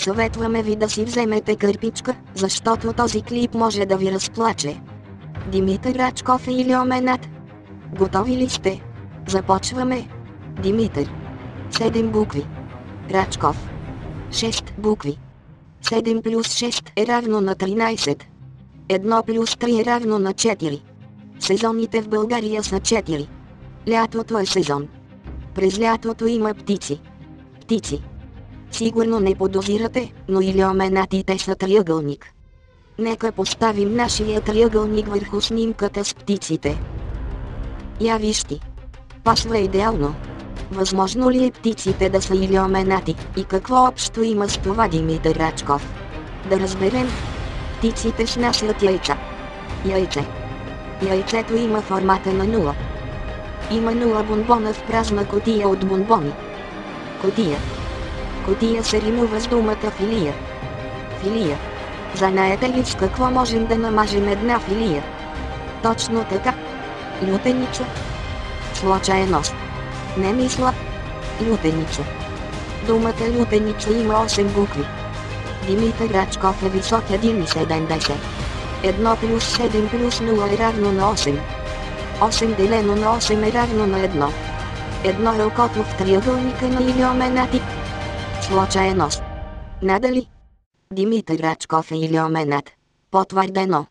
Съветваме ви да си вземете кърпичка, защото този клип може да ви разплаче. Димитър Рачков или Оменат? Готови ли сте? Започваме. Димитър. 7 букви. Рачков. 6 букви. 7 плюс 6 е равно на 13. 1 плюс 3 е равно на 4. Сезоните в България са 4. Лятото е сезон. През лятото има птици. Птици. Сигурно не подозирате, но илиоменатите са триъгълник. Нека поставим нашия триъгълник върху снимката с птиците. Я виж ти. Пасва идеално. Възможно ли е птиците да са илиоменати и какво общо има с това, Димитър Рачков? Да разберем. Птиците снасят яйца. Яйце. Яйцето има формата на нула. Има 0 бонбона в празна кутия от бонбони. Кутия. Кутия се римува с думата филия. Филия. Знаете ли с какво можем да намажем една филия? Точно така. Лютеница. Случайност. Не мисля. Лютеница. Думата лютеница има 8 букви. Димитър Рачков е висок 1,70. 1 плюс 7 плюс 0 е равно на 8. 8 делено на 8 е равно на 1. 1 е окото в триъгълника на илиоменати. Случайност. Надали? Димитър Рачков е илиоменат. Потвърдено.